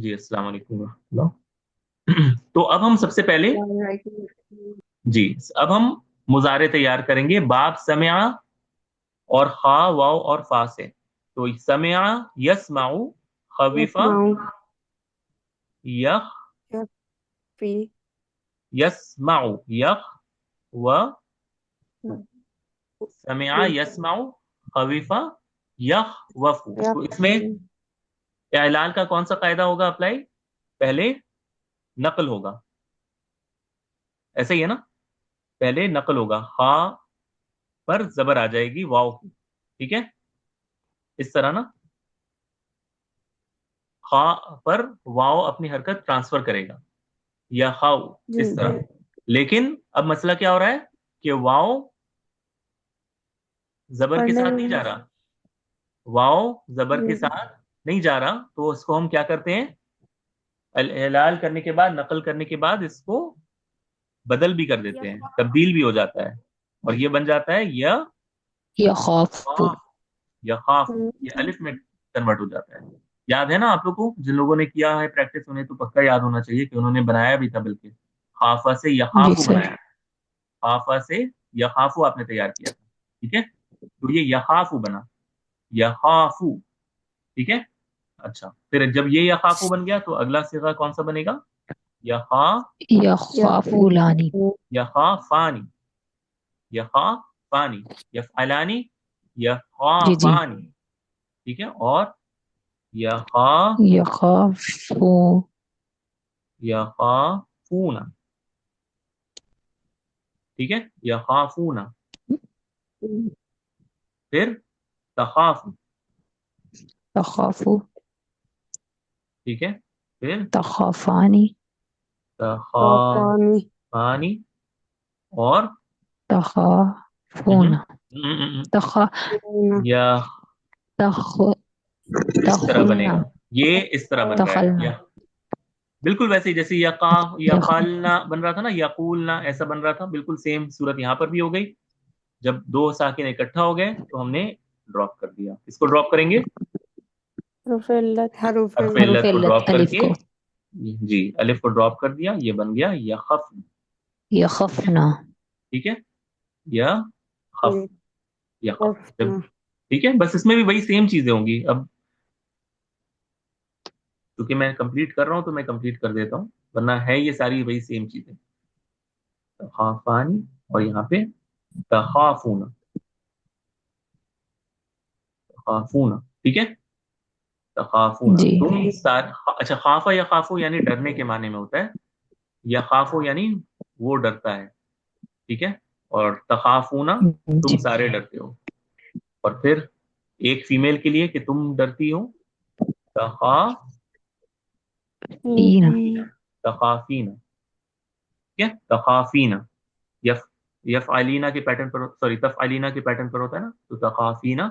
جی السلام علیکم ورحمۃ اللہ۔ تو اب ہم سب سے پہلے جی اب ہم مضارع تیار کریں گے باب سمع اور خا واو اور فا سے۔ تو سمع یسمع، خوفا يسمع یخ، يكفي یسمع یخ و سمع یسمع خوفا یخ وفو۔ تو اس میں يكفي اعلال کا کون سا قاعدہ ہوگا اپلائی؟ پہلے نقل ہوگا، ایسا ہی ہے نا؟ پہلے نقل ہوگا، خا پر زبر آ جائے گی واو کی، ٹھیک ہے اس طرح نا، خا پر واو اپنی حرکت ٹرانسفر کرے گا یا خاؤ اس جی طرح۔ لیکن اب مسئلہ کیا ہو رہا ہے کہ واو زبر کے پڑھنے ساتھ نہیں میں جا رہا، واو زبر کے ساتھ نہیں جا رہا، تو اس کو ہم کیا کرتے ہیں؟ الاعلال کرنے کے بعد، نقل کرنے کے بعد اس کو بدل بھی کر دیتے ہیں، تبدیل بھی ہو جاتا ہے، اور یہ بن جاتا ہے یا يخاف یخاف، یہ الف میں کنورٹ ہو جاتا ہے۔ یاد ہے نا آپ لوگ کو؟ جن لوگوں نے کیا ہے پریکٹس، انہیں تو پکا یاد ہونا چاہیے کہ انہوں نے بنایا بھی تھا، بلکہ خافا سے جی یخافو سر بنایا، خافا سے یخافو آپ نے تیار کیا تھا، ٹھیک ہے؟ تو یہ یخافو بنا، یخافو، ٹھیک ہے؟ اچھا، پھر جب یہ یخافو بن گیا تو اگلا صیغہ کون سا بنے گا؟ یخا، يخافولاني یخافانی، یخافانی، یفعلانی، جی جی یخافانی، ٹھیک ہے؟ اور یخا، يخافو یخافون، ٹھیک ہے؟ یخافون، پھر تخاف، تخافو ٹھیک ہے؟ پھر تخافاني تخافانی، خافاني اور تخافون تخ یا تخ اس طرح بنے تخلنا گا، یہ اس طرح بن رہا ہے تخلنا یا بالکل ویسے ہی جیسے یقا يخ یقالنا بن رہا تھا نا، یقولنا ایسا بن رہا تھا، بالکل سیم صورت یہاں پر بھی ہو گئی۔ جب دو ساکن اکٹھا ہو گئے تو ہم نے ڈراپ کر دیا، اس کو ڈراپ کریں گے، حروف حرف حروف علت کو علت ڈراپ کر الف کے، کو جی الف کو ڈراپ کر دیا، یہ بن گیا یخف، ٹھیک ہے؟ يخفنا ٹھیک ہے، یا خف، یخف، يخفنا ٹھیک ہے؟ بس اس میں بھی وہی سیم چیزیں ہوں گی۔ اب کیونکہ میں کمپلیٹ کر رہا ہوں تو میں کمپلیٹ کر دیتا ہوں، ورنہ ہے یہ ساری وہی سیم چیزیں، تخافانی اور یہاں پہ تخافون، تخافون، ٹھیک ہے؟ تخافون، جی تم اچھا، خافا یا خافو یعنی ڈرنے کے معنی میں ہوتا ہے، یا خافو یعنی وہ ڈرتا ہے، ٹھیک ہے؟ اور تخافون تم جی سارے ڈرتے ہو، اور پھر ایک فیمیل کے لیے کہ تم ڈرتی ہو، تخافین، تخافین، ٹھیک ہے؟ تخافین، یف یفعلینا کے پیٹرن پر، سوری تفعلینا کے پیٹرن پر ہوتا ہے نا، تو تخافینا،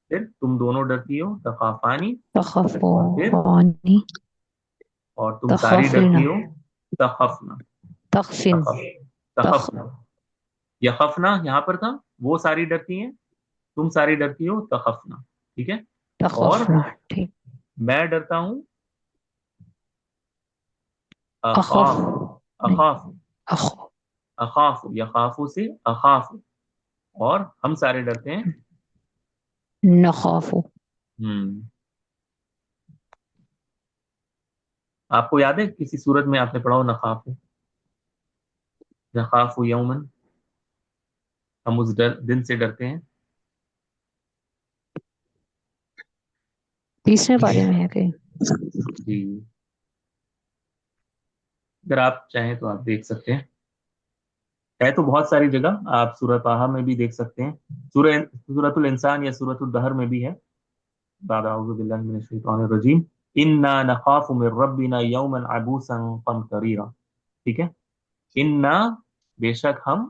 پھر تم دونوں ڈرتی ہو، تخافانی، اور پھر تخافاني اور تم ساری تخافلنا ڈرتی ہو، تخفنا، تخفن تخف، تخ تخفنا، یخفنا یہاں پر تھا، وہ ساری ڈرتی ہیں، تم ساری ڈرتی ہو، تخفنا، ٹھیک ہے؟ اور تخفنا ٹھیک میں ڈرتا ہوں، اخاف اخاف، نہیں اخاف، اخ اخاف، یخافو سے اخاف، اور ہم سارے ڈرتے ہیں، نخاف آپ کو یاد ہے کسی صورت میں آپ نے پڑھا ہو نخاف، نخاف یومن، ہم اس دن سے ڈرتے ہیں؟ تیسرے بارے میں ہے کہ جی اگر آپ چاہیں تو آپ دیکھ سکتے ہیں، ہے تو بہت ساری جگہ، آپ سورہ طٰہٰ میں بھی دیکھ سکتے ہیں، سورۃ الانسان یا سورۃ الدہر میں بھی ہے، بعد اعوذ باللہ من الشیطان الرجیم، انا نخاف من ربنا یوما عبوسا قمطریرا، ٹھیک ہے؟ انا، بے شک ہم،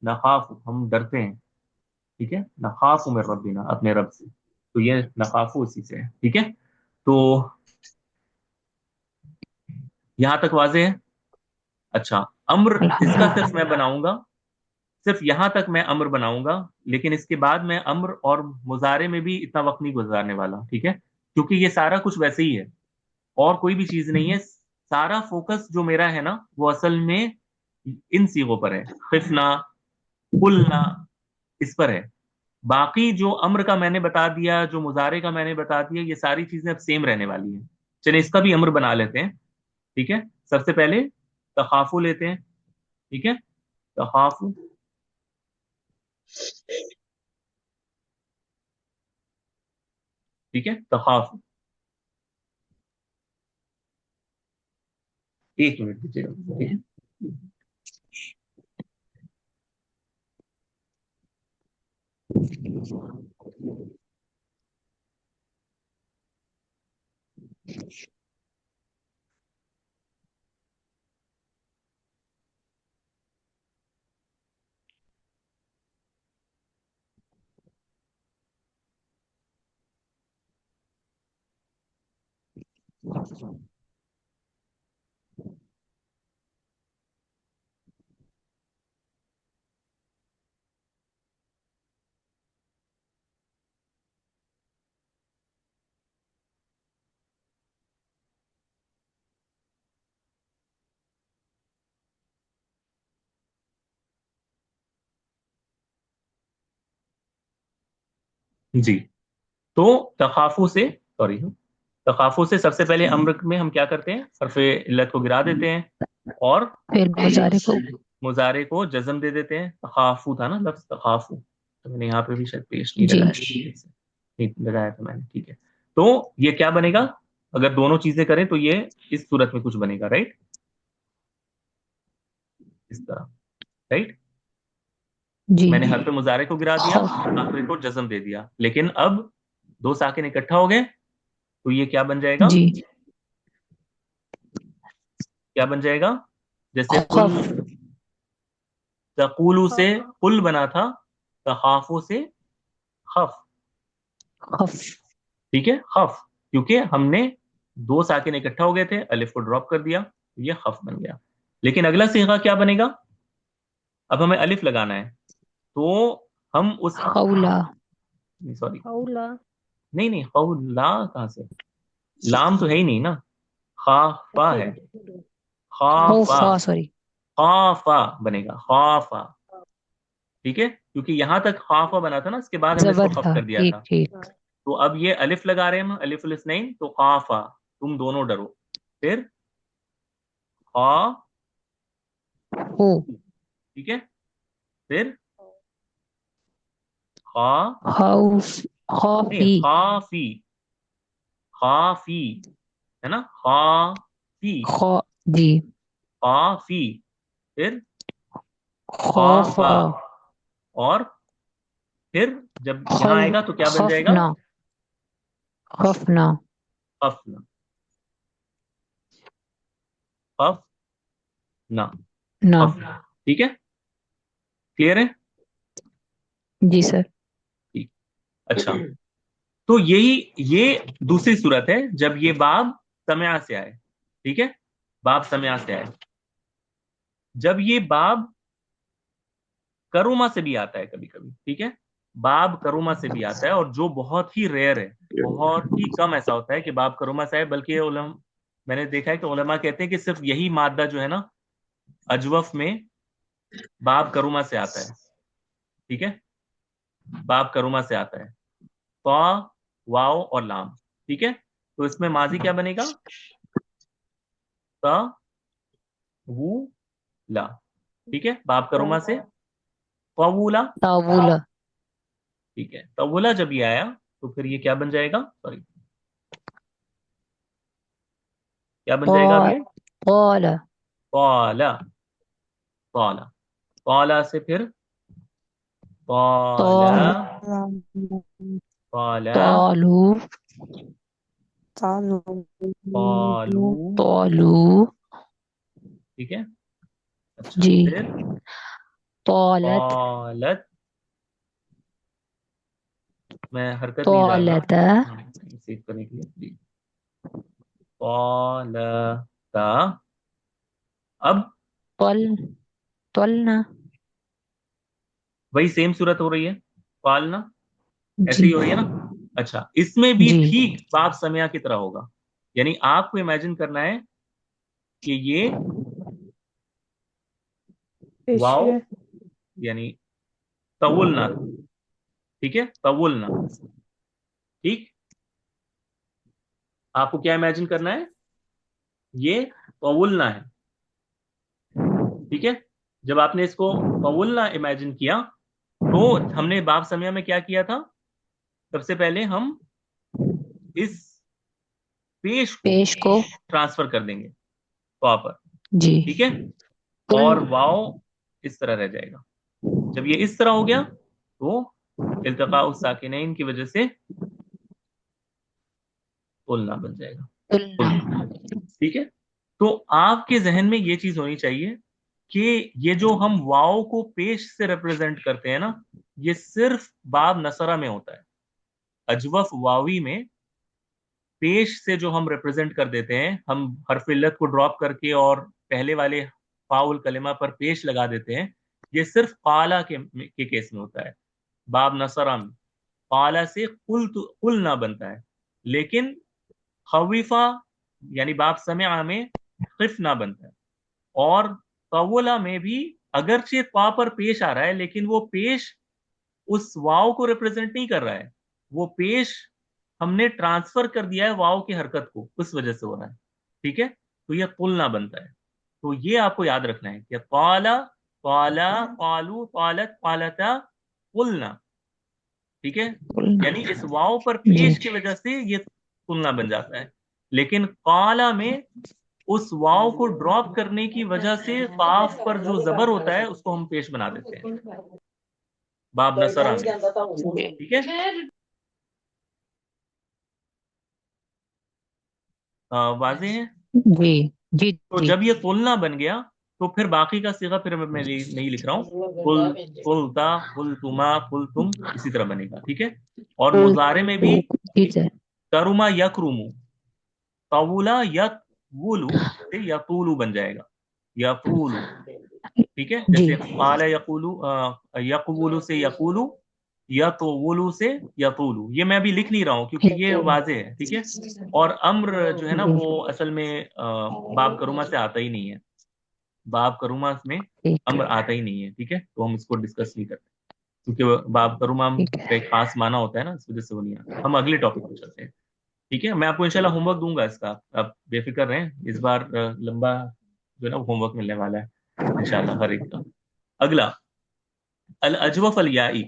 نخاف ہم ڈرتے ہیں، ٹھیک ہے؟ نخاف من ربنا اپنے رب سے، تو یہ نخاف اسی سے ہے، ٹھیک ہے؟ تو یہاں تک واضح ہے؟ اچھا، امر اس کا صرف میں بناؤں گا، صرف یہاں تک میں امر بناؤں گا، لیکن اس کے بعد میں امر اور مضارع میں بھی اتنا وقت نہیں گزارنے والا، ٹھیک ہے؟ کیونکہ یہ سارا کچھ ویسے ہی ہے، اور کوئی بھی چیز نہیں ہے. سارا فوکس جو میرا ہے نا وہ اصل میں ان سیغوں پر ہے. خفنا، قلنا، اس پر ہے. باقی جو امر کا میں نے بتا دیا، جو مضارع کا میں نے بتا دیا، یہ ساری چیزیں اب سیم رہنے والی ہیں. چلیں اس کا بھی امر بنا لیتے ہیں. ٹھیک ہے، سب سے پہلے تخافو لیتے ہیں. ٹھیک ہے، تخافو. ٹھیک ہے، تخافو. ایک منٹ دیجیے گا. ٹھیک ہے. جی، تو تخافو سے، سوری، تخافو سے سب سے پہلے امر میں ہم کیا کرتے ہیں؟ حرف علت کو گرا دیتے ہیں اور پھر مضارع کو مضارع کو جزم دے دیتے ہیں. تخافو تھا نا لفظ، تخافو. تو میں نے یہاں پہ بھی شاید پیش نہیں جی لگایا تھا. نہیں لگایا تھا میں نے. ٹھیک ہے، تو یہ کیا بنے گا؟ اگر دونوں چیزیں کریں تو یہ اس صورت میں کچھ بنے گا، رائٹ؟ اس طرح، رائٹ. جی میں نے حرف مضارع کو گرا دیا، خوف آخر کو جزم دے دیا. لیکن اب دو ساکن اکٹھا ہو گئے تو یہ کیا بن جائے گا؟ جی کیا بن جائے گا؟ جیسے قل، خوف تقولو سے قل بنا تھا، تخافو سے خف. خوف ٹھیک ہے، خف. کیونکہ ہم نے دو ساکن اکٹھا ہو گئے تھے، الف کو ڈراپ کر دیا، یہ خف بن گیا. لیکن اگلا صیغہ کیا بنے گا؟ اب ہمیں الف لگانا ہے تو ہم اس، خولا سوری، اولا نہیں نہیں، خولا کہاں سے؟ لام تو ہے ہی نہیں نا، خافا ہے. خافا، خوفا سوری خافا بنے گا، خافا. ٹھیک ہے، کیونکہ یہاں تک خافا بنا تھا نا، اس کے بعد ہم نے اس کو زبر خف تھا. کر دیا ٹھیک تھا. ٹھیک تو اب یہ الف لگا رہے ہیں ہم، الف الاثنین، تو خافا، تم دونوں ڈرو. پھر خا، ہو ٹھیک ہے، پھر خا، خوف نہیں، خوفی خافی، خافی ہے نا، خافی، خو جی خافی. پھر خافا. خوفا اور پھر جب یہاں خف آئے گا تو کیا بن جائے گا؟ خفنا خفنا خفنا، خفنا، نہ خفنا. ٹھیک ہے، کلیئر ہے؟ جی سر. ٹھیک. اچھا، تو یہی یہ دوسری صورت ہے جب یہ باب سمع سے آئے. ٹھیک ہے، باب سمع سے آئے. جب یہ باب کروما سے بھی آتا ہے کبھی کبھی. ٹھیک ہے، باب کروما سے بھی آتا ہے، اور جو بہت ہی ریئر ہے، بہت ہی کم ایسا ہوتا ہے کہ باب کروما سے آئے. بلکہ میں نے دیکھا ہے کہ علماء کہتے ہیں کہ صرف یہی مادہ جو ہے نا اجوف میں باب کروما سے آتا ہے. ٹھیک ہے، باب کروما سے آتا ہے، فا، واو اور لام. ٹھیک ہے، تو اس میں ماضی کیا بنے گا؟ تا وو لا. ٹھیک ہے، باب کروما سے فولا. طاولہ ٹھیک ہے، طولا جب یہ آیا تو پھر یہ کیا بن جائے گا؟ سوری، کیا بن جائے گا اب یہ؟ قال قالا. قالا، قالا سے پھر قالا، طال قالا، طالو قالو. طالو ٹھیک ہے، اچھا، جی پھر طالت قالت. میں حرکت نہیں ڈال رہا طالت سیو کرنے کے لیے جی. قالتا. اب طل طلنا وہی سیم صورت ہو رہی ہے، قالنا ایسے جی ہی ہو رہی ہے نا. اچھا، اس میں بھی جی ٹھیک باب سمیا کی طرح ہوگا. यानी आपको इमेजिन करना है कि ये पेश वाव है। यानी तवुलना, ठीक है, तवुलना, ठीक। आपको क्या इमेजिन करना है, ये तवुलना है, ठीक है। जब आपने इसको तवुलना इमेजिन किया तो हमने बाब समिया में क्या किया था, सबसे पहले हम इस पेश को को ट्रांसफर कर देंगे तो पर, जी ठीक है, कुल और वाव इस तरह रह जाएगा। जब ये इस तरह हो गया तो इल्तिका उस साकिनैन की वजह से तुलना बन जाएगा, तुलना तुलना, ठीक है। तो आपके जहन में ये चीज होनी चाहिए कि ये जो हम वाव को पेश से रिप्रेजेंट करते हैं ना, ये सिर्फ बाब नसरा में होता है। अजवफ वावी में पेश से जो हम रिप्रेजेंट कर देते हैं, हम हर्फ इल्लत को ड्रॉप करके और पहले वाले फाउल कलिमा पर पेश लगा देते हैं, ये सिर्फ काला के केस में होता है। बाब नसरा में काला से कुल ना बनता है, लेकिन खवीफा यानी बाब समिआ में खिफ ना बनता है। और तवला में भी अगरचे ता पर पेश आ रहा है, लेकिन वो पेश उस वाव को रिप्रेजेंट नहीं कर रहा है, वो पेश हमने ट्रांसफर कर दिया है वाव की हरकत को, उस वजह से हो रहा है, ठीक है। तो यह तुलना बनता है। तो ये आपको याद रखना है कि काला, काला, कालू, कालत, कालता, तुलना, ठीक है। तुलना यानी इस वाव पर जी पेश की वजह से ये तुलना बन जाता है। लेकिन काला में उस वाव को ड्रॉप करने की वजह से काफ पर जो जबर होता है उसको हम पेश बना देते हैं बाब नसरा में, ठीक है। वाजे है। जी जी तो जी जब ये तुलना बन गया तो फिर बाकी का सीगा फिर मैं नहीं लिख रहा हूँ, कुल, कुलता, कुल तुमा, कुल तुम, इसी तरह बनेगा, ठीक है। और मुजारे में भी ठीक है करुमा यकरुमु, तवुला यतवुलु से यतूलु बन जाएगा, यतूलु, ठीक है। जी जैसे काला यकूलु, यकवुलु से यकूलु, यतवुलु से यतूलु, ये मैं अभी लिख नहीं रहा हूँ क्योंकि ये वाजे है, ठीक है। और अम्र जो है ना वो असल में बाब करुमा से आता ही नहीं है, बाब करुमा में ठीक अम्र आता ही नहीं है, ठीक है। तो हम इसको डिस्कस नहीं करते क्योंकि वो बाब करुमा ठीक का एक खास माना होता है ना, इस वजह से वो नहीं आता। हम अगले टॉपिक पे चलते हैं, ठीक है। मैं आपको इंशाल्लाह होमवर्क दूंगा इसका, आप बेफिक्र रहें, इस बार लंबा जो है ना होमवर्क मिलने वाला है इंशाल्लाह हर एक का। अगला अल अजवफ अल याई,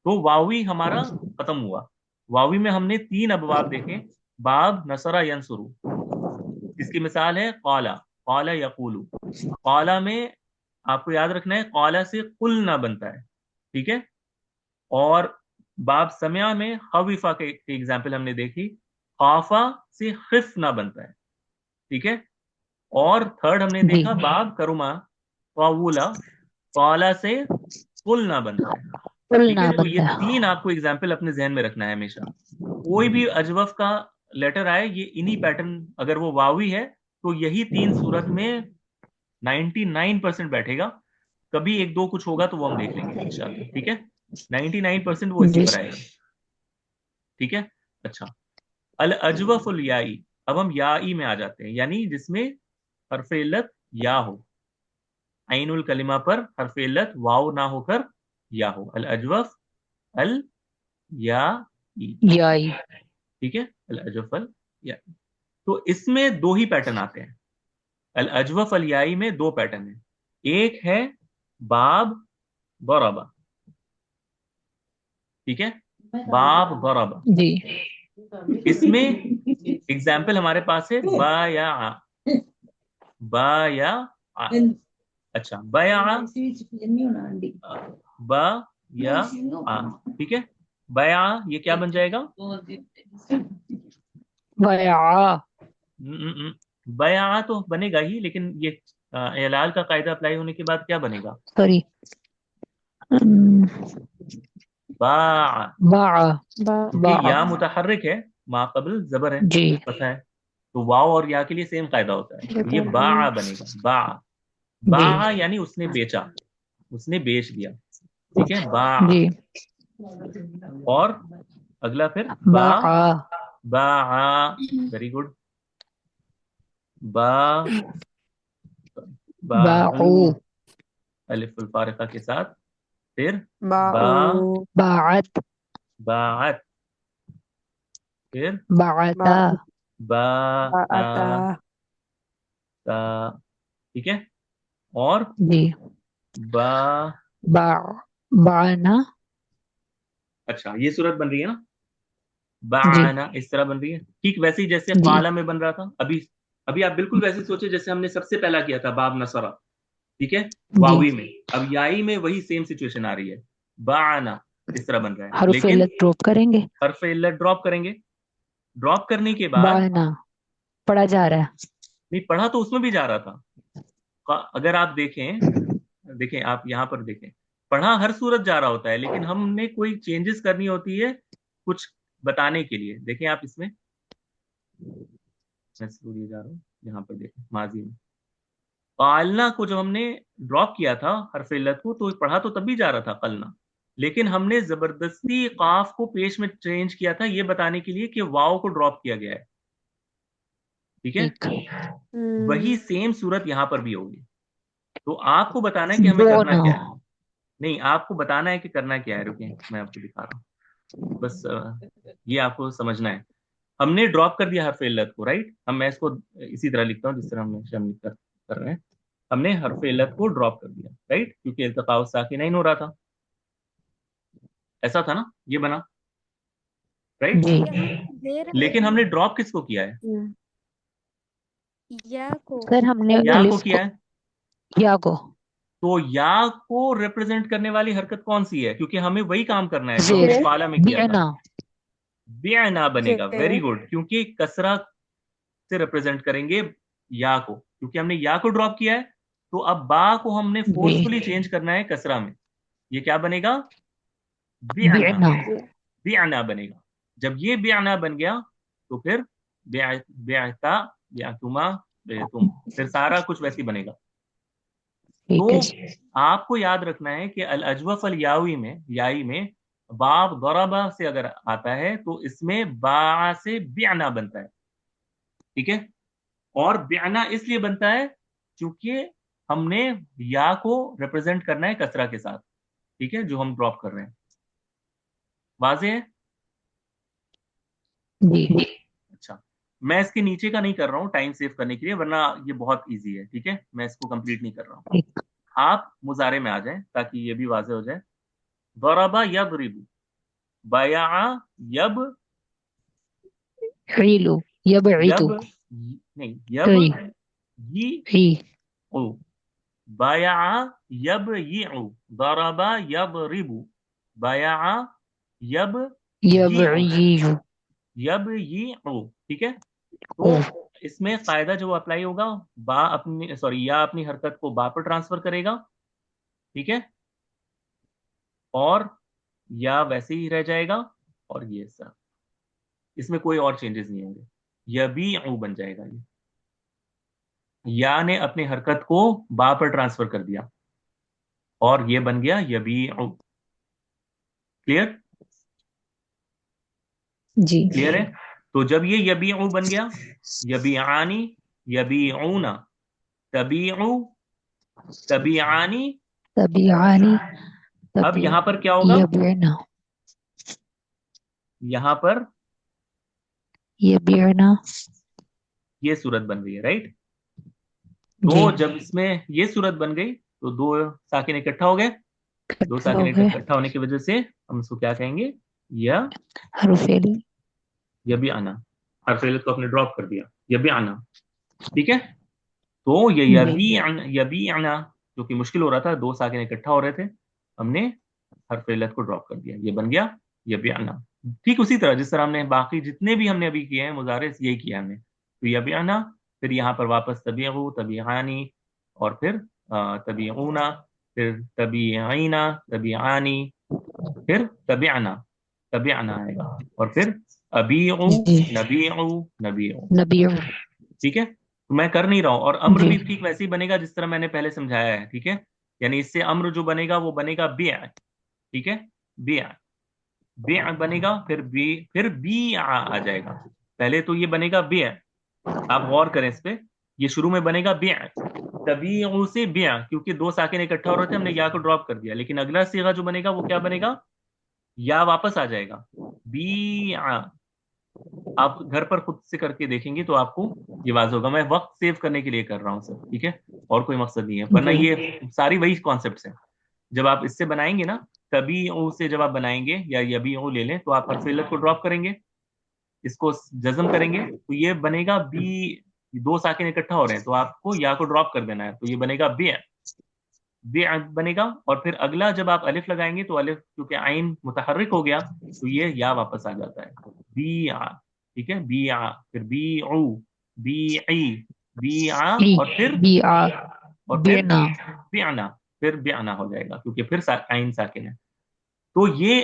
तो वावी हमारा खत्म हुआ। वावी में हमने 3 अबवाब देखे, बाब नसरा यंसुरु, इसकी मिसाल है काला, काला यकूलू। काला में आपको याद रखना है काला से कुल ना बनता है, ठीक है। और बाब समिया में खवीफा के एग्जाम्पल हमने देखी, खाफा से खिफ ना बनता है, ठीक है। और थर्ड हमने जी देखा बाब करुमा, कावूला, काला से कुल ना बनता है, ठीक है। तुलना तो ये बनता है 3 आपको एग्जाम्पल अपने जहन में रखना है हमेशा। कोई भी अजवफ का लेटर आए, ये इन्हीं पैटर्न, अगर वो वावी है तो यही 3 सूरत में 99% बैठेगा। कभी एक दो कुछ होगा तो वो हम देख लेंगे इंशाल्लाह, ठीक है। 99% वो इसी जी पर आएगा, ठीक है। अच्छा, अल अजवफुल याई, अब हम याई में आ जाते हैं, यानी जिसमें हरफ इल्लत या हो, आइनुल कलिमा पर हरफ इल्लत वाव ना होकर या हो, अल अजवफ अल या, याई ठीक है, अल अजवफ अल या। तो इसमें 2 ही पैटर्न आते हैं। अल अजवफ अल याई में 2 पैटर्न है, एक है बाब गरबा, ठीक है, बाब गरबा। जी इसमें एग्जाम्पल हमारे पास है बा या आ, बा या आ। अच्छा, बया बा या आ, ठीक है। बया ये क्या बन जाएगा, बया बया तो बनेगा ही, लेकिन ये एलाल का कायदा अप्लाई होने के बाद क्या बनेगा, सॉरी बा, बा क्योंकि बा या मुतहर्रिक है, मा कबल जबर है, जी पता है। तो वाव और या के लिए सेम कायदा होता है, तो ये बा बनेगा, बा, जी बा यानी उसने बेचा, उसने बेच दिया, ठीक है, बा। जी और अगला फिर बा, बा बा, वेरी गुड, बा बाउ باعوا अलिफ फारिका के साथ, फिर बा باعوا باعت बात, फिर بعتا باعوا बा باعتا ता, ठीक है। और جی बा, باع باعنا अच्छा ये सूरत बन रही है ना, جی बाना इस तरह बन रही है, ठीक वैसे ही जैसे جی काला में बन रहा था अभी। अभी आप बिल्कुल वैसे सोचे जैसे हमने सबसे पहला किया था बाब नसरा, ठीक है, جی वावी में। अब याई में वही सेम सिचुएशन आ रही है, बाना इस तरह बन रहा है, حرف लेकिन علت ड्रॉप करेंगे हर्फ इल्लत ड्रॉप करेंगे। ड्रॉप करने के बाद बाना पढ़ा जा रहा है नहीं, पढ़ा तो उसमें भी जा रहा था। अगर आप देखें, देखें आप यहाँ पर देखें, पढ़ा हर सूरत जा रहा होता है, लेकिन हमने कोई चेंजेस करनी होती है कुछ बताने के लिए। देखें आप इसमें, मैं इसको लिए जा रहा हूँ, यहाँ पर देखें माजी में कालना को जब हमने ड्रॉप किया था हर्फ इल्लत को, तो पढ़ा तो तब भी जा रहा था कलना, लेकिन हमने जबरदस्ती काफ को पेश में चेंज किया था ये बताने के लिए कि वाव को ड्रॉप किया गया है, ठीक है। ठीक वही सेम सूरत यहाँ पर भी होगी। तो आपको बताना है कि हमें करना बोना क्या है, नहीं आपको बताना है कि करना क्या है। रुकिए मैं आपको दिखा रहा हूँ, बस ये आपको समझना है। हमने ड्रॉप कर दिया हर्फ इल्लत को, राइट। हम मैं इसको इसी तरह लिखता हूँ जिस तरह हम कर रहे हैं। हमने हर्फ इल्लत को ड्रॉप कर दिया, राइट, क्योंकि इल्तिका साकिनैन हो रहा था, ऐसा था ना, ये बना, राइट। जी दे रहा लेकिन हमने ड्रॉप किसको किया है, है या को सर हमने या को अलिफ किया को है। या को तो या को रिप्रेजेंट करने वाली हरकत कौन सी है, क्योंकि हमें वही काम करना है जो जेर हमने काला में किया था। बिअना बिअना बनेगा, वेरी जेर गुड, क्योंकि कसरा से रिप्रेजेंट करेंगे या को, क्योंकि हमने या को ड्रॉप किया है। तो अब बा को हमने जी फोर्सफुली चेंज करना है कसरा में, ये क्या बनेगा, बिअना, बिअना बिअना बनेगा। जब ये बिअना बन गया तो फिर बिअता, बिअतुमा, बिअतुम, फिर सारा कुछ वैसे ही बनेगा। ठीक है तो जी आपको याद रखना है कि अल अजवफ अल यावी में, याई में बाब दरबा से अगर आता है तो इसमें बा से बिअना बनता है, ठीक है। और बिअना इसलिए बनता है क्योंकि हमने या को रिप्रेजेंट करना है कसरा के साथ, ठीक है, जो हम ड्रॉप कर रहे हैं। वाज़ेह है। जी अच्छा, मैं इसके नीचे का नहीं कर रहा हूँ टाइम सेव करने के लिए, वरना ये बहुत इजी है, ठीक है, मैं इसको कंप्लीट नहीं कर रहा हूँ। ठीक आप मुजारे में आ जाएं ताकि ये भी वाज़ेह हो जाए। दरबा यदरिबु, बया यब, ईलू यबईदु यब नहीं, यब ई यी ई उ, बया यब यी उ, दरबा यदरिबु, बया यब यी उ, यबईयु यब यी उ, ठीक है। ओ तो इसमें कायदा जो अप्लाई होगा, बा अपनी सॉरी या अपनी हरकत को बा पर ट्रांसफर करेगा, ठीक है, और या वैसे ही रह जाएगा, और ये सब, इसमें कोई और चेंजेस नहीं होंगे, यबी उ बन जाएगा ये। या ने अपनी हरकत को बा पर ट्रांसफर कर दिया और ये बन गया यबी उ। क्लियर, जी क्लियर है। तो जब ये यबी उ बन गया, यबी आनी, यबी ऊना, तबी तबीआनी, तबीआनी अब तबी यहां पर क्या होगा, यबीना यहां पर यबीना ये सूरत बन रही है, राइट। तो जी जब इसमें ये सूरत बन गई तो दो साकिन इकट्ठा हो गए, दो इकट्ठा साकिन हो गए इकट्ठा होने की वजह से हम इसको क्या कहेंगे, या हरुफेल भी आना, हर फेल को आपने ड्रॉप कर दिया, ये भी आना, ठीक है। तो ये यबी आना जो कि मुश्किल हो रहा था, दो साकिन इकट्ठा हो रहे थे, हमने हर फेलत को ड्रॉप कर दिया, ये बन गया यबी आना। ठीक उसी तरह जिस तरह हमने बाकी जितने भी हमने अभी किए हैं मुजारे, यही किया हमने। तो यबी आना, फिर यहाँ पर वापस तबीहू, तबीहानी, और फिर तबीऊना, फिर तबीआना, तबीआनी, फिर तबीआना, तबीआना आएगा, और फिर अबीऊ, जी नबीऊ, नबीऊ, नबी ठीक है। तो मैं कर नहीं रहा हूं, और अम्र जी भी ठीक वैसे ही बनेगा जिस तरह मैंने पहले समझाया है, ठीक है। यानी इससे अम्र जो बनेगा वो बनेगा बिया, ठीक है, बिया, बिया बनेगा, फिर बी आ जाएगा। पहले तो ये बनेगा बिया, आप गौर करें इस पे, ये शुरू में बनेगा बिया, तबीउ से बिया, क्योंकि दो साकिन इकट्ठा हो रहे थे, हमने या को ड्रॉप कर दिया। लेकिन अगला सीगा जो बनेगा वो क्या बनेगा, या वापस आ जाएगा, बिया। आप घर पर खुद से करके देखेंगे तो आपको ये वाज़ होगा। मैं वक्त सेव करने के लिए कर रहा हूँ सर, ठीक है, और कोई मकसद नहीं है, वरना जी ये सारी वही कॉन्सेप्ट है। जब आप इससे बनाएंगे ना, तभी ओ से जब आप बनाएंगे, या यबी ओ ले लें, तो आप हर्फ इल्लत को ड्रॉप करेंगे, इसको जज्म करेंगे, तो ये बनेगा बी। दो साकिन इकट्ठा हो रहे हैं तो आपको या को ड्रॉप कर देना है, तो ये बनेगा बी, बी बनेगा। और फिर अगला जब आप अलिफ लगाएंगे तो अलिफ क्योंकि आइन मुतहर्रिक हो गया तो ये या वापस आ जाता है, बी आ। ठीक है, बी आ, फिर बी ऊ, बी ई, बी आ, ई बिया और फिर बिना बियाना, फिर बियाना हो जाएगा क्योंकि फिर आइन साकिन है। तो ये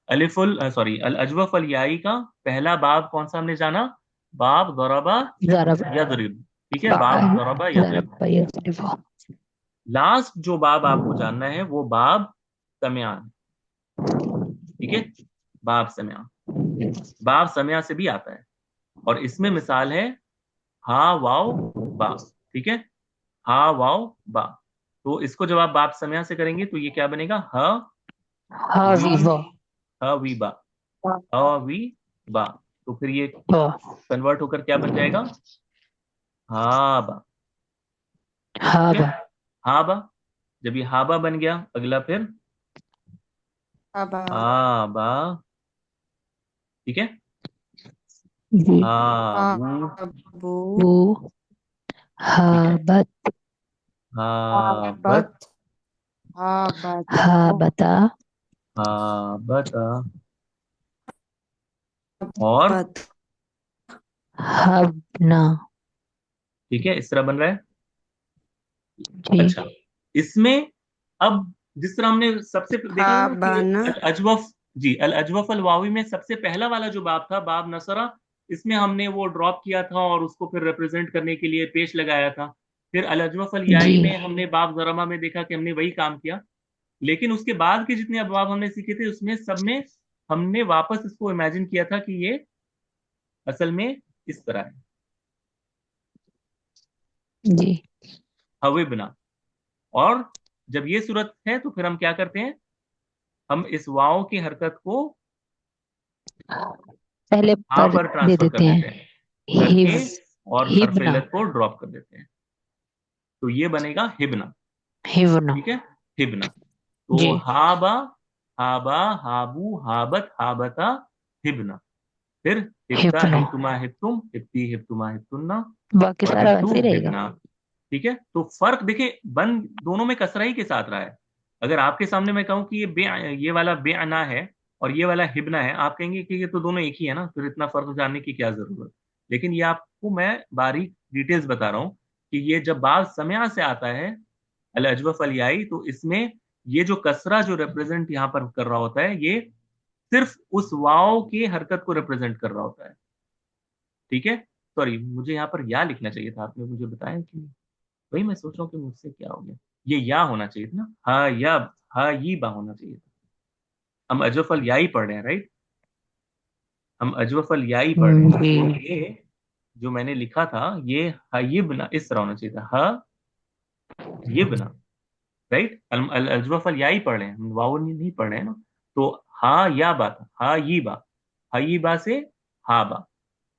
अल अजवफ अल याई का पहला बाब कौन सा हमने जाना, बाब दरबा ज़रब यदरिब। ठीक है, बाब दरबा यदरिब। ज़रब यज़रिबु लास्ट जो बाब आपको जानना है वो बाब समयान। ठीक है, बाब समया, बाब समया से भी आता है, और इसमें मिसाल है हा वाव बा। ठीक है, हा वाव बा। तो इसको जब आप बाब समया से करेंगे तो ये क्या बनेगा, ह वी, हाविज़ा ह वी बा, ह वी बा। तो फिर ये बा कन्वर्ट होकर क्या बन जाएगा, हा बा। ठीक है, हाबा हा बा। जब ये हा बा बन गया, अगला फिर Aba, हा बा। ठीक है, जी हा बू। Abu, वो ठीक है, हाबत हा बत, Abat, Abata, हाबता हा बता, और Bat, हबना ठीक है, इस तरह बन रहा है। जी अच्छा, इसमें अब जिस तरह हमने सबसे देखा था ना कि Habana, अल अजवफ, जी, अल अजवफ अल वावी में सबसे पहला वाला जो बाब था, बाब नसरा, इसमें हमने वो ड्रॉप किया था और उसको फिर रिप्रेजेंट करने के लिए पेश लगाया था। फिर अल अजवफ अल जी याई में हमने बाब जरमा में देखा कि हमने वही काम किया। लेकिन उसके बाद के जितने अबवाब हमने सीखे थे उसमें सब में हमने वापस इसको इमेजिन किया था कि ये असल में इस तरह है, जी हवे बना। और जब ये सूरत है तो फिर हम क्या करते हैं, हम इस वाव की हरकत को पहले आ पर पर दे ट्रांसफर कर देते देते हैं हैं, करके, हिब और हर्फ हिबना इल्लत को ड्रॉप कर देते हैं, तो ये बनेगा हिबना। हिबना ठीक है, हिबना। तो जी हाबा, हाबा, हाबू, हाबत, हाबता, हिबना। फिर हिब्ता, हिबना हिब्तुमा, हिब्तुम, हिब्ती, हिब्तुमा, हिब्तुन्ना, बाकी और सारा हिब्तु, वैसे ही रहेगा हिबना। ठीक है, तो फर्क देखिए, बन दोनों में कसरा ही के साथ रहा है। अगर आपके सामने मैं कहूं कि ये वाला बेअना है और ये वाला हिबना है, आप कहेंगे कि ये तो दोनों एक ही है ना, फिर इतना फर्क जानने की क्या जरूरत। लेकिन ये आपको मैं बारीक डिटेल्स बता रहा हूं कि ये जब बाब समया से आता है, अल अजवफ अल याई, तो इसमें ये जो कसरा जो रिप्रेजेंट यहाँ पर कर रहा होता है, ये सिर्फ उस वाव की हरकत को रिप्रेजेंट कर रहा होता है। ठीक है, सॉरी, मुझे यहाँ पर या लिखना चाहिए था, आपने मुझे बताया कि नहीं? वही मैं सोच रहा हूँ कि मुझसे क्या हो गया, ये या होना चाहिए था ना, हा या, हा ये बा होना चाहिए था। हम अजवफल या ही पढ़ रहे हैं, राइट, हम अजवफल या ही पढ़ रहे हैं, जी तो ये जो मैंने लिखा था ये हयिबना इस तरह होना चाहिए था, हयिबना, राइट। अल अजवफल या ही पढ़ रहे हैं, हम वाव नहीं पढ़ रहे हैं ना। तो हा या बा था, हा ये बा, हयी बा से हा बा,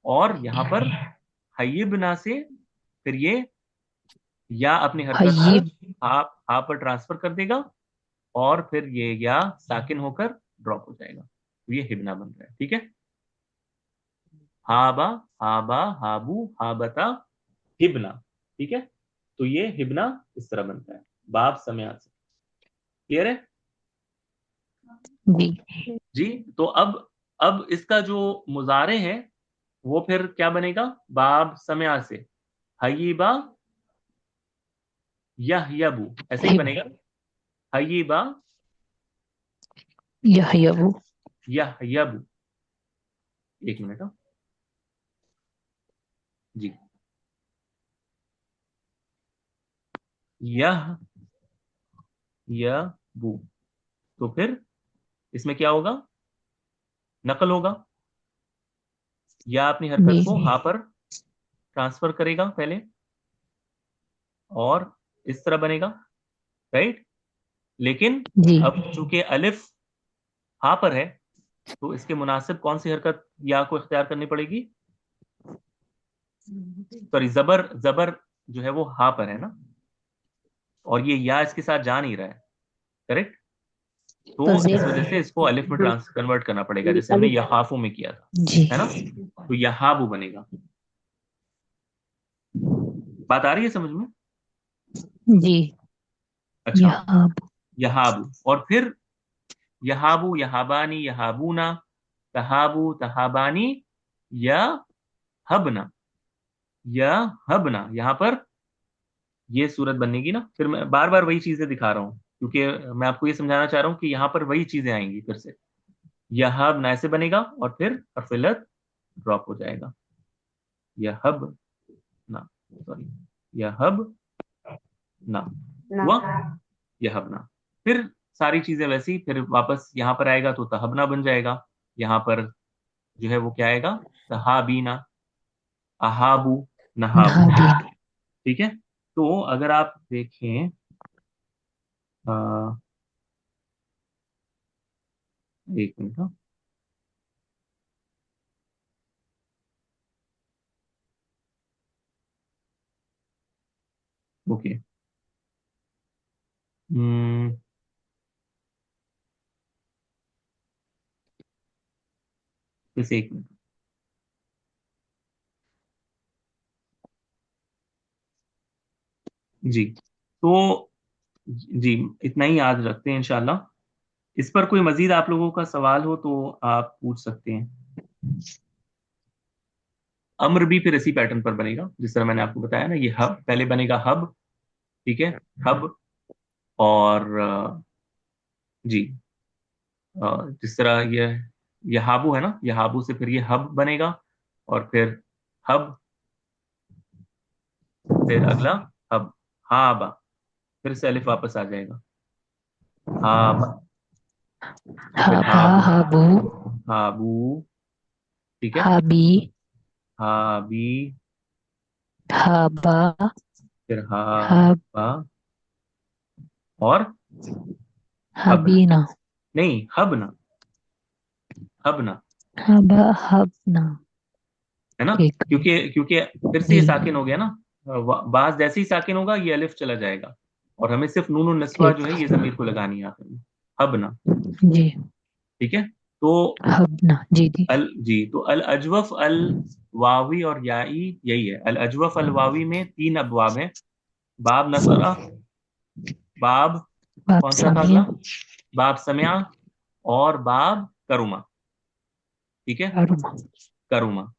और यहाँ पर हयिबना से फिर ये या अपनी हरकत को हयिब हा, हा पर ट्रांसफर कर देगा, और फिर ये या साकिन होकर ड्रॉप हो जाएगा, तो ये हिबना बन रहा है। ठीक है, हाबा, हाबा, हाबू, हाबता, हिबना। ठीक है, तो ये हिबना इस तरह बनता है, बाप समय से। क्लियर है जी जी। तो अब इसका जो मुजारे है वो फिर क्या बनेगा, बाब समय से, हयीबा, यहयबू, ऐसे ही हिब बनेगा, हयीबा, यहयबु यहयबू। एक मिनट जी, यह यबू। तो फिर इसमें क्या होगा, नकल होगा, या अपनी हरकत जी को हा पर ट्रांसफर करेगा पहले, और इस तरह बनेगा, राइट। लेकिन जी अब चूंकि अलिफ हा पर है तो इसके मुनासिब कौन सी हरकत या को इख्तियार करनी पड़ेगी? सॉरी, जबर, जबर जो है वो हा पर है ना, और ये या इसके साथ जा नहीं रहा है, करेक्ट। तो तो इस जेर वजह से इसको अलिफ में कन्वर्ट करना पड़ेगा, जैसे हमने अलिफ यहाफू में किया था, जी है ना। तो यहाबू बनेगा। बात आ रही है समझ में? जी अच्छा, यहाँ यहाबू, और फिर यहाबू, यहाबानी, यहाबूना, तहाबू, तहाबानी, या हबना, या हबना। यहाँ पर ये सूरत बनेगी ना। फिर मैं बार बार वही चीजें दिखा रहा हूँ क्योंकि मैं आपको ये समझाना चाह रहा हूँ कि यहाँ पर वही चीजें आएंगी फिर से। यह हब ना ऐसे बनेगा और फिर अफिलत ड्रॉप हो जाएगा। यह हब ना, सॉरी, यह हब ना ना हुआ, यह हब ना। फिर सारी चीजें वैसी, फिर वापस यहाँ पर आएगा तो तहबना बन जाएगा। यहाँ पर जो है वो क्या आएगा? तहाबीना, अहाबू, नहाबू। नहाबीन ठीक है। तो अगर आप देखें, आ, एक मिनट, हाँ, ओके। हम्म, बस एक मिनट। जी, तो जी, इतना ही याद रखते हैं इंशाल्लाह। इस पर कोई मजीद आप लोगों का सवाल हो तो आप पूछ सकते हैं। अम्र भी फिर इसी पैटर्न पर बनेगा जिस तरह मैंने आपको बताया ना। ये हब पहले बनेगा, हब, ठीक है, हब। और जी, जिस तरह ये हाबू है ना, ये हाबू से फिर ये हब बनेगा, और फिर हब, फिर अगला हब, हाबा, फिर से अलिफ वापस आ जाएगा, हाबा, तो फिर हाबा हाबू, हाबू हाबू, ठीक है, हाबी हाबी, हाबा फिर हाब हाबा, और हब ना, हाबीना नहीं, हब ना, हब ना, हाबा हाबना है ना। ठीक क्योंकि क्योंकि फिर से जी ये साकिन हो गया ना। बाज जैसे ही साकिन होगा ये अलिफ चला जाएगा, और हमें सिर्फ नून नस्वा जो ठीक है ये जमीर को लगानी है आखिर में, हब ना, जी ठीक है। तो हबना जी जी जी, तो अल अजवफ अल वावी और याई यही है। अल अजवफ अल वावी में 3 अबवाब हैं। बाब नसरा, बाब बाप कौन सा था सामिया अगला? बाब समया, और बाब करुमा, ठीक है, अरुमा करुमा।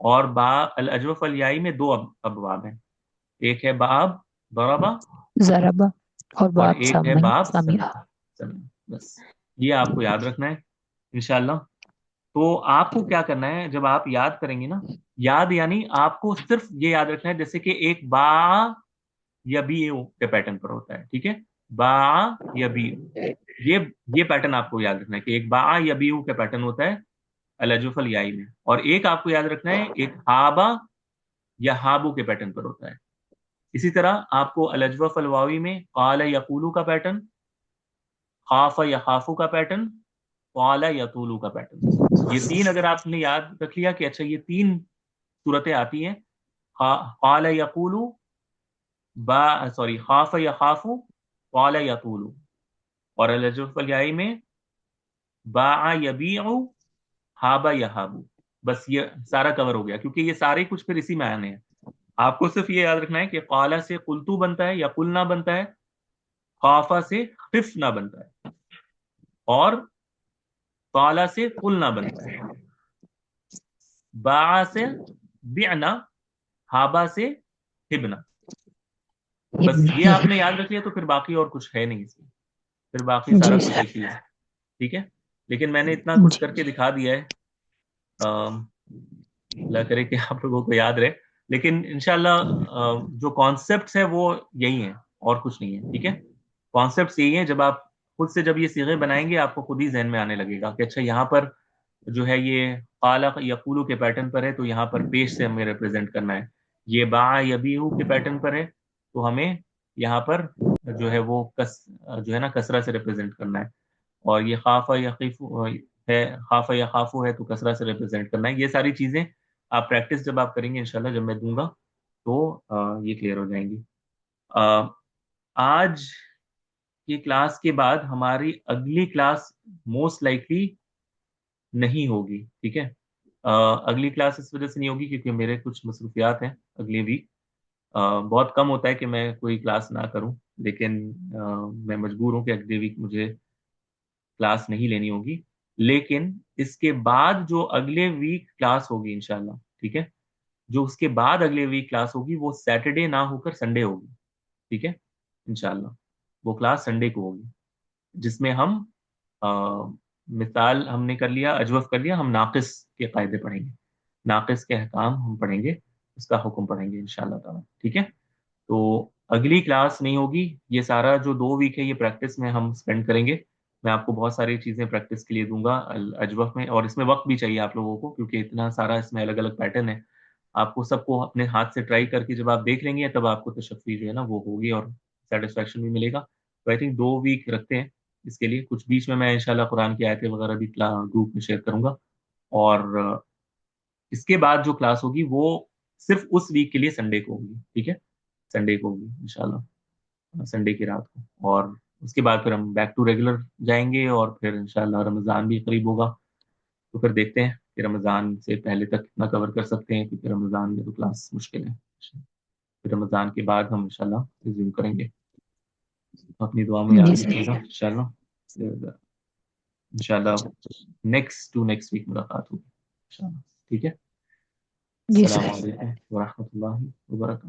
और बा अल अजवफ अल याई में 2 अबवाब हैं। एक है बाब दरबा, जरबा और और बाप एक है सामिया बाब सामिया समिया, समिया। बस ये आपको याद रखना है इंशाल्लाह। तो आपको क्या करना है जब आप याद करेंगे ना, याद यानी आपको सिर्फ ये याद रखना है जैसे कि एक बा या बी ए के पैटर्न पर होता है, ठीक है। बा या बी, ये ये पैटर्न आपको याद रखना है कि एक बा या बी के पैटर्न होता है अलजुफल याई में, और एक आपको याद रखना है एक हाबा या हाबू के पैटर्न पर होता है। इसी तरह आपको अलजवफ अलवावी में काला यकूलू का पैटर्न, खाफा या खाफू का पैटर्न, काला यतूलू का पैटर्न, ये 3 अगर आपने याद रख लिया कि अच्छा ये 3 सूरतें आती हैं, काला यकूलू, बा सॉरी खाफा या खाफू, काला यतूलू, और अलजवफ अलयाई में बा यबीउ, हाबा यहाबू। बस ये सारा कवर हो गया, क्योंकि ये सारे कुछ फिर इसी में आने हैं। आपको सिर्फ ये याद रखना है कि काला से कुलतू बनता है या कुलना बनता है, खाफा से खिफना बनता है, और काला से कुलना बनता है, बा से बिना, हाबा से हिबना। बस इब्न ये ये आपने याद रख लिया तो फिर बाकी और कुछ है नहीं इसमें, फिर बाकी सारा जी कुछ सर एक ही है, ठीक है। लेकिन मैंने इतना कुछ जी करके दिखा दिया है, अल्लाह करे कि आप लोगों को याद रहे। लेकिन इंशाल्लाह जो कॉन्सेप्ट्स है वो यही है, और कुछ नहीं है, ठीक है। कॉन्सेप्ट्स यही है, जब आप खुद से जब ये सीगे बनाएंगे आपको खुद ही जहन में आने लगेगा कि अच्छा यहाँ पर जो है ये काला यकूलू के पैटर्न पर है तो यहाँ पर पेश से हमें रिप्रेजेंट करना है। ये बा यबीहू के पैटर्न पर है تو ہمیں یہاں پر جو ہے وہ جو ہے نا کسرہ سے ریپرزینٹ کرنا ہے، اور یہ خاف یخیف ہے، خاف یا خافو ہے تو کسرہ سے ریپرزینٹ کرنا ہے. یہ ساری چیزیں آپ پریکٹس جب آپ کریں گے انشاءاللہ، جب میں دوں گا تو یہ کلیئر ہو جائیں گی. آج کی کلاس کے بعد ہماری اگلی کلاس موسٹ لائکلی نہیں ہوگی، ٹھیک ہے. اگلی کلاس اس وجہ سے نہیں ہوگی کیونکہ میرے کچھ مصروفیات ہیں اگلے ویک. بہت کم ہوتا ہے کہ میں کوئی کلاس نہ کروں، لیکن میں مجبور ہوں کہ اگلے ویک مجھے کلاس نہیں لینی ہوگی. لیکن اس کے بعد جو اگلے ویک کلاس ہوگی انشاءاللہ، ٹھیک ہے، جو اس کے بعد اگلے ویک کلاس ہوگی وہ سیٹرڈے نہ ہو کر سنڈے ہوگی، ٹھیک ہے. انشاءاللہ وہ کلاس سنڈے کو ہوگی، جس میں ہم مثال ہم نے کر لیا، اجوف کر لیا، ہم ناقص کے قاعدے پڑھیں گے، ناقص کے احکام ہم پڑھیں گے، اس کا حکم پڑھیں گے انشاءاللہ تعالیٰ، ٹھیک ہے. تو اگلی کلاس نہیں ہوگی. یہ سارا جو 2 ویک ہے یہ پریکٹس میں ہم سپینڈ کریں گے. میں آپ کو بہت ساری چیزیں پریکٹس کے لیے دوں گا اجوف میں، اور اس میں وقت بھی چاہیے آپ لوگوں کو کیونکہ اتنا سارا اس میں الگ الگ پیٹرن ہے. آپ کو سب کو اپنے ہاتھ سے ٹرائی کر کے جب آپ دیکھ لیں گے تب آپ کو تشفی جو ہے نا وہ ہوگی اور سیٹسفیکشن بھی ملے گا. تو آئی تھنک 2 ویک رکھتے ہیں اس کے لیے. کچھ بیچ میں انشاءاللہ قرآن کی آیتیں وغیرہ بھی گروپ میں شیئر کروں گا. اور اس کے بعد جو کلاس ہوگی وہ صرف اس ویک کے لیے سنڈے کو ہوگی، ٹھیک ہے، سنڈے کو ہوگی انشاءاللہ، سنڈے کی رات کو. اور اس کے بعد پھر ہم بیک ٹو ریگولر جائیں گے، اور پھر انشاءاللہ رمضان بھی قریب ہوگا تو پھر دیکھتے ہیں کہ رمضان سے پہلے تک کتنا کور کر سکتے ہیں، کیونکہ رمضان میں تو کلاس مشکل ہے. پھر رمضان کے بعد ہم انشاءاللہ ریزیوم کریں گے. اپنی دعا میں جی یاد سر. رکھیے گا انشاءاللہ. انشاءاللہ نیکسٹ ویک ملاقات ہوگی انشاءاللہ، ٹھیک ہے. جی السلام سر. علیکم ورحمۃ اللہ وبرکاتہ.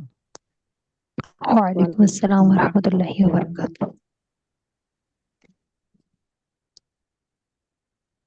وعلیکم السلام ورحمۃ اللہ وبرکاتہ.